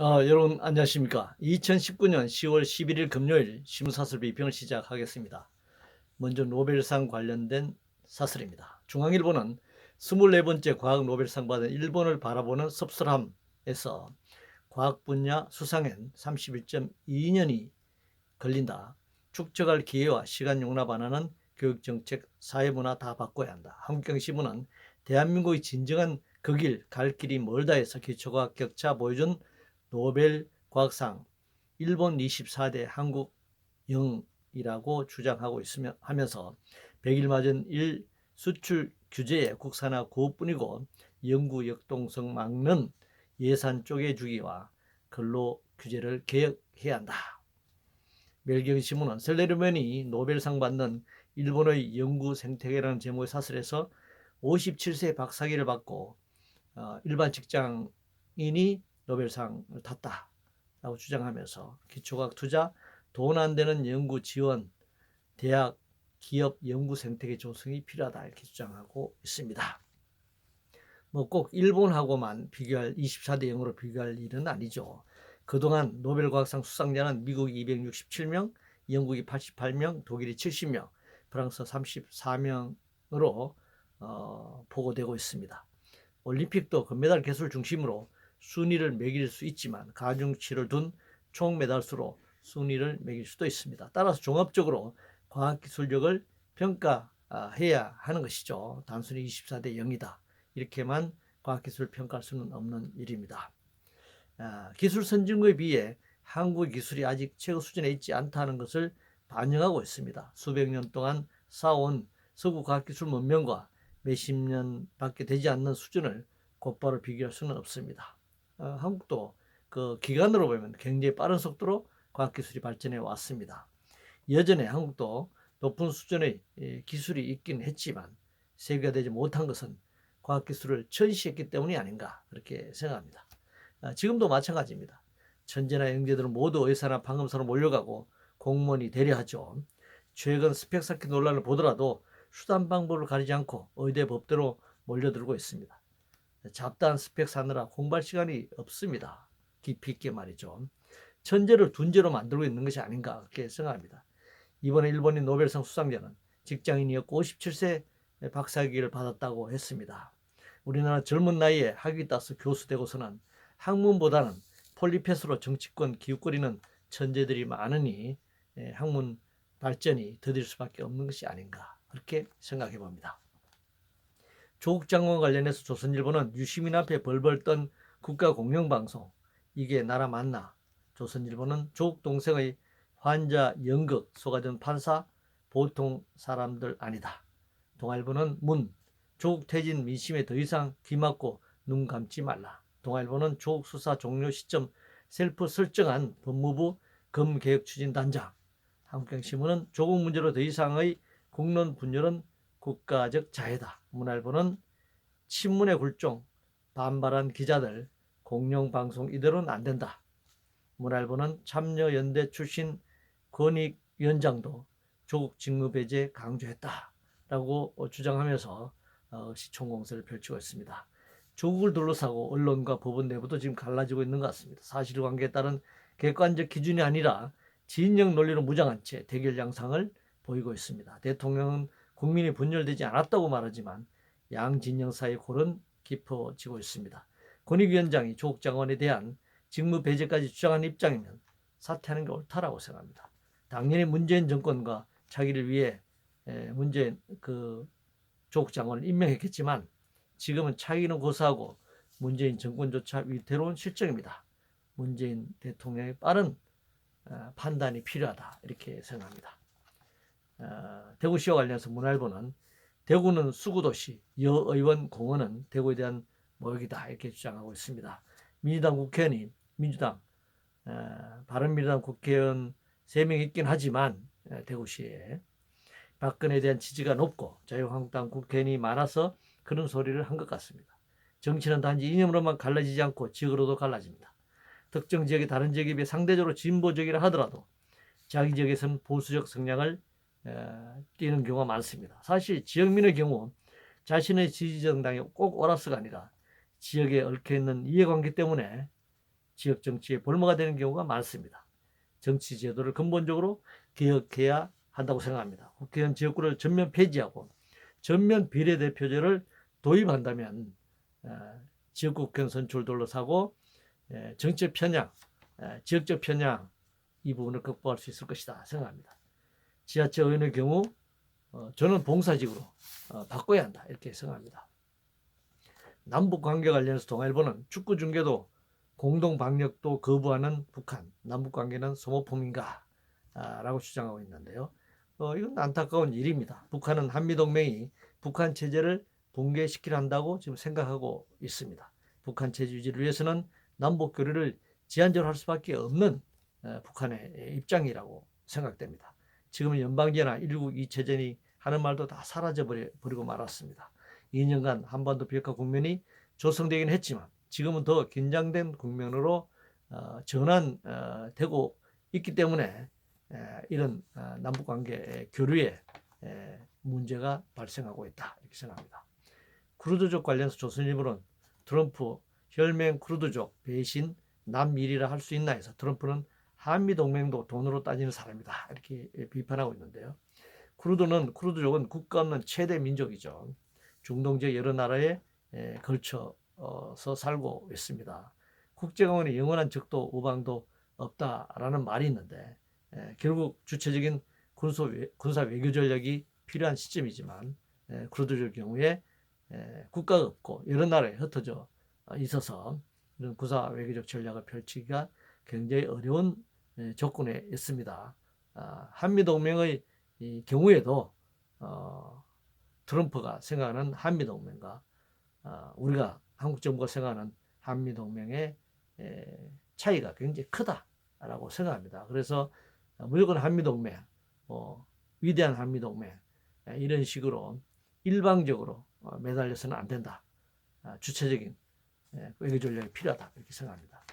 여러분 안녕하십니까. 2019년 10월 11일 금요일 신문사설 비평을 시작하겠습니다. 먼저 노벨상 관련된 사설입니다. 중앙일보는 24번째 과학 노벨상 받은 일본을 바라보는 섭섭함에서 과학 분야 수상엔 31.2년이 걸린다. 축적할 기회와 시간 용납 안 하는 교육정책, 사회문화 다 바꿔야 한다. 한국경신문은 대한민국의 진정한 그 길, 갈 길이 멀다해서 기초과학 격차 보여준 노벨 과학상 일본 24대 한국 0이라고 주장하고 있으며 하면서 100일 맞은 일 수출 규제의 국산화 구호뿐이고 연구 역동성 막는 예산 쪼개주기와 근로 규제를 개혁해야 한다. 멜경신문은 셀레르멘이 노벨상 받는 일본의 연구 생태계라는 제목의 사설에서 57세 박사기를 받고 일반 직장인이 노벨상을 탔다라고 주장하면서 기초과학 투자, 돈 안 되는 연구 지원, 대학, 기업 연구 생태계 조성이 필요하다 이렇게 주장하고 있습니다. 뭐 꼭 일본하고만 비교할 24대 0으로 비교할 일은 아니죠. 그동안 노벨과학상 수상자는 미국이 267명, 영국이 88명, 독일이 70명, 프랑스 34명으로 보고되고 있습니다. 올림픽도 금메달 개수를 중심으로 순위를 매길 수 있지만 가중치를 둔 총 메달 수로 순위를 매길 수도 있습니다. 따라서 종합적으로 과학기술력을 평가해야 하는 것이죠. 단순히 24대 0이다. 이렇게만 과학기술을 평가할 수는 없는 일입니다. 기술 선진국에 비해 한국의 기술이 아직 최고 수준에 있지 않다는 것을 반영하고 있습니다. 수백 년 동안 쌓아온 서구 과학기술 문명과 몇십 년밖에 되지 않는 수준을 곧바로 비교할 수는 없습니다. 한국도 그 기간으로 보면 굉장히 빠른 속도로 과학기술이 발전해 왔습니다. 여전에 한국도 높은 수준의 기술이 있긴 했지만 세계가 되지 못한 것은 과학기술을 전시했기 때문이 아닌가 그렇게 생각합니다. 지금도 마찬가지입니다. 천재나 영재들은 모두 의사나 판검사로 몰려가고 공무원이 되려 하죠. 최근 스펙 쌓기 논란을 보더라도 수단 방법을 가리지 않고 의대 법대로 몰려들고 있습니다. 잡다한 스펙 사느라 공부할 시간이 없습니다. 깊이 있게 말이죠. 천재를 둔재로 만들고 있는 것이 아닌가 그렇게 생각합니다. 이번에 일본인 노벨상 수상자는 직장인이었고 57세 박사학위를 받았다고 했습니다. 우리나라 젊은 나이에 학위 따서 교수 되고서는 학문보다는 폴리패스로 정치권 기웃거리는 천재들이 많으니 학문 발전이 더딜 수밖에 없는 것이 아닌가 그렇게 생각해 봅니다. 조국 장관 관련해서 조선일보는 유시민 앞에 벌벌 떤 국가공영방송 이게 나라 맞나? 조선일보는 조국 동생의 환자 연극 속아든 판사 보통 사람들 아니다. 동아일보는 조국 퇴진 민심에 더 이상 귀 막고 눈 감지 말라. 동아일보는 조국 수사 종료 시점 셀프 설정한 법무부 검개혁추진단장. 한국경신문은 조국 문제로 더 이상의 국론 분열은 국가적 자해다. 문화일보는 친문의 굴종 반발한 기자들 공영방송 이대로는 안 된다. 문화일보는 참여연대 출신 권익위원장도 조국 직무배제 강조했다라고 주장하면서 시총공세를 펼치고 있습니다. 조국을 둘러싸고 언론과 법원 내부도 지금 갈라지고 있는 것 같습니다. 사실관계에 따른 객관적 기준이 아니라 진영 논리로 무장한 채 대결 양상을 보이고 있습니다. 대통령은 국민이 분열되지 않았다고 말하지만 양 진영 사이 골은 깊어지고 있습니다. 권익위원장이 조국 장관에 대한 직무 배제까지 주장한 입장이면 사퇴하는 게 옳다라고 생각합니다. 당연히 문재인 정권과 자기를 위해 문재인 조국 장관을 임명했겠지만 지금은 차기는 고사하고 문재인 정권조차 위태로운 실정입니다. 문재인 대통령의 빠른 판단이 필요하다 이렇게 생각합니다. 대구시와 관련해서 문화일보는 대구는 수구도시, 여의원 공원은 대구에 대한 모욕이다 이렇게 주장하고 있습니다. 민주당 바른미래당 국회의원 3명 있긴 하지만 대구시에 박근혜에 대한 지지가 높고 자유한국당 국회의원이 많아서 그런 소리를 한 것 같습니다. 정치는 단지 이념으로만 갈라지지 않고 지역으로도 갈라집니다. 특정 지역이 다른 지역에 비해 상대적으로 진보적이라 하더라도 자기 지역에서는 보수적 성향을 띠는 경우가 많습니다. 사실 지역민의 경우 자신의 지지 정당이 꼭 옳아서가 아니라 지역에 얽혀있는 이해관계 때문에 지역 정치의 볼모가 되는 경우가 많습니다. 정치 제도를 근본적으로 개혁해야 한다고 생각합니다. 국회의원 지역구를 전면 폐지하고 전면 비례대표제를 도입한다면 지역구 국회의원 선출을 둘러싸고 정치적 편향, 지역적 편향 이 부분을 극복할 수 있을 것이다 생각합니다. 지자체 의원의 경우 저는 봉사직으로 바꿔야 한다 이렇게 생각합니다. 남북 관계 관련해서 동아일보는 축구 중계도 공동 방역도 거부하는 북한, 남북 관계는 소모품인가 라고 주장하고 있는데요. 이건 안타까운 일입니다. 북한은 한미동맹이 북한 체제를 붕괴시키려 한다고 지금 생각하고 있습니다. 북한 체제 유지를 위해서는 남북 교류를 제한적으로 할 수밖에 없는 북한의 입장이라고 생각됩니다. 지금은 연방제나 1국 2체제니 하는 말도 다 사라져버리고 말았습니다. 2년간 한반도 비핵화 국면이 조성되긴 했지만 지금은 더 긴장된 국면으로 전환되고 있기 때문에 이런 남북관계 교류에 문제가 발생하고 있다 이렇게 생각합니다. 쿠르드족 관련해서 조선일보는 트럼프 혈맹 쿠르드족 배신 남미리라 할 수 있나 해서 트럼프는 한미동맹도 돈으로 따지는 사람이다 이렇게 비판하고 있는데요. 쿠르드족은 국가 없는 최대 민족이죠. 중동 지역 여러 나라에 걸쳐서 살고 있습니다. 국제공원에 영원한 적도 우방도 없다라는 말이 있는데 결국 주체적인 군사 외교 전략이 필요한 시점이지만 쿠르드족 경우에 국가가 없고 여러 나라에 흩어져 있어서 이런 군사 외교적 전략을 펼치기가 굉장히 어려운 조건에 있습니다. 한미동맹의 경우에도 트럼프가 생각하는 한미동맹과 우리가 한국 정부가 생각하는 한미동맹의 차이가 굉장히 크다라고 생각합니다. 그래서 무조건 한미동맹, 위대한 한미동맹 이런 식으로 일방적으로 매달려서는 안 된다. 주체적인 외교 전략이 필요하다 이렇게 생각합니다.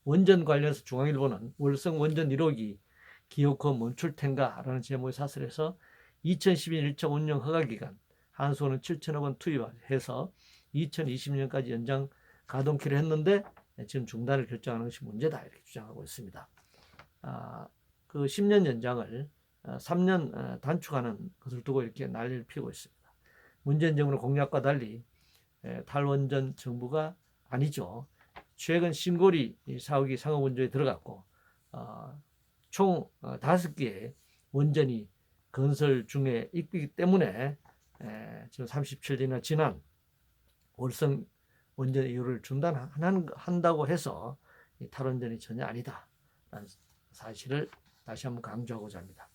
원전 관련해서 중앙일보는 월성 원전 1호기 기어코 멈출 텐가라는 제목의 사설에서 2012년 1차 운영 허가기간 한수원은 7천억 원 투입해서 2020년까지 연장 가동키를 했는데 지금 중단을 결정하는 것이 문제다 이렇게 주장하고 있습니다. 그 10년 연장을 3년 단축하는 것을 두고 이렇게 난리를 피우고 있습니다. 문재인 정부의 공약과 달리 탈원전 정부가 아니죠. 최근 신고리 사옥이 상업운전에 들어갔고 총 5개의 원전이 건설 중에 있기 때문에 지금 37년이나 지난 월성 원전 이후를 중단한다고 해서 탈원전이 전혀 아니다라는 사실을 다시 한번 강조하고자 합니다.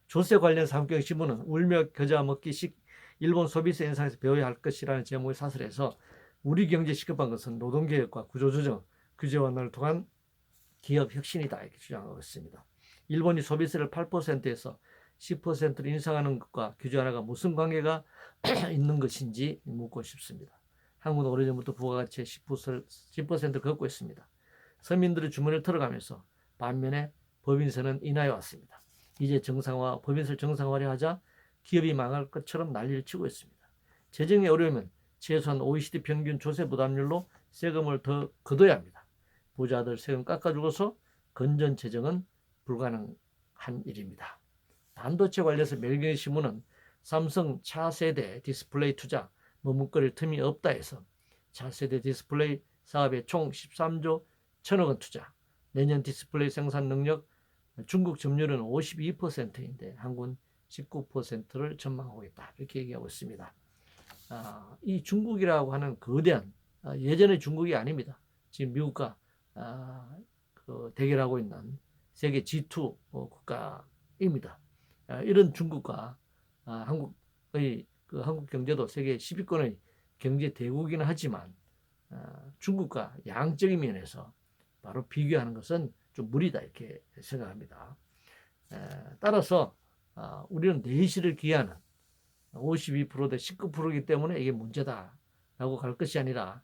조세 관련해서 한국경제신문은 울며 겨자 먹기식 일본 소비세 인상에서 배워야 할 것이라는 제목의 사설에서 우리 경제에 시급한 것은 노동개혁과 구조조정, 규제 완화를 통한 기업 혁신이다 이렇게 주장하고 있습니다. 일본이 소비세를 8%에서 10%로 인상하는 것과 규제 완화가 무슨 관계가 있는 것인지 묻고 싶습니다. 한국은 오래전부터 부가가치의 10%를 걷고 있습니다. 서민들의 주머니를 털어가면서 반면에 법인세는 인하해 왔습니다. 이제 법인세를 정상화를 하자 기업이 망할 것처럼 난리를 치고 있습니다. 재정에 어려우면 최소한 OECD 평균 조세 부담률로 세금을 더 걷어야 합니다. 부자들 세금 깎아주고서 건전 재정은 불가능한 일입니다. 반도체 관련해서 매일경제신문은 삼성 차세대 디스플레이 투자 머뭇거릴 틈이 없다 해서 차세대 디스플레이 사업에 총 13조 1천억 원 투자, 내년 디스플레이 생산 능력 중국 점유율은 52%인데 한국은 19%를 전망하고 있다 이렇게 얘기하고 있습니다. 이 중국이라고 하는 거대한 예전의 중국이 아닙니다. 지금 미국과 대결하고 있는 세계 G2 국가입니다. 이런 중국과 한국의 한국 경제도 세계 10위권의 경제 대국이긴 하지만 중국과 양적인 면에서 바로 비교하는 것은 좀 무리다 이렇게 생각합니다. 따라서 우리는 내실을 기하는 52%대 19%이기 때문에 이게 문제다라고 갈 것이 아니라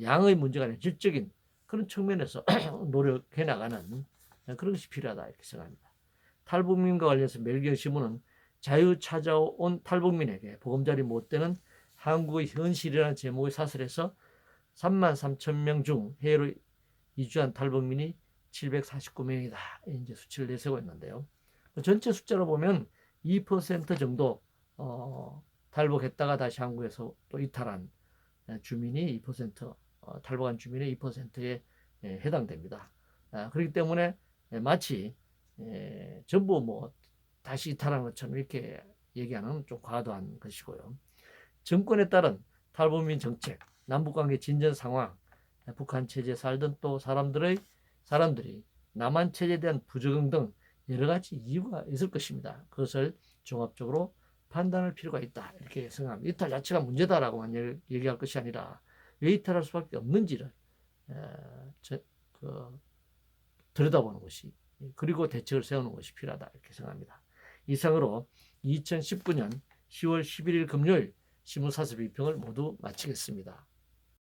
양의 문제가 아니라 질적인 그런 측면에서 노력해 나가는 그런 것이 필요하다 이렇게 생각합니다. 탈북민과 관련해서 매일경제신문은 자유 찾아온 탈북민에게 보금자리 못 되는 한국의 현실이라는 제목의 사설에서 3만 3천 명 중 해외로 이주한 탈북민이 749명이다. 이제 수치를 내세우고 있는데요. 전체 숫자로 보면 2% 정도 탈북했다가 다시 한국에서 또 이탈한 주민이 2%, 탈북한 주민의 2%에 해당됩니다. 그렇기 때문에 마치 전부 뭐 다시 이탈한 것처럼 이렇게 얘기하는 좀 과도한 것이고요. 정권에 따른 탈북민 정책, 남북관계 진전 상황, 북한 체제에 살던 또 사람들이 남한 체제에 대한 부적응 등 여러 가지 이유가 있을 것입니다. 그것을 종합적으로 판단할 필요가 있다. 이렇게 생각합니다. 이탈 자체가 문제다라고만 얘기할 것이 아니라 왜 이탈할 수밖에 없는지를 들여다보는 것이, 그리고 대책을 세우는 것이 필요하다. 이렇게 생각합니다. 이상으로 2019년 10월 11일 금요일 신문사설 비평을 모두 마치겠습니다.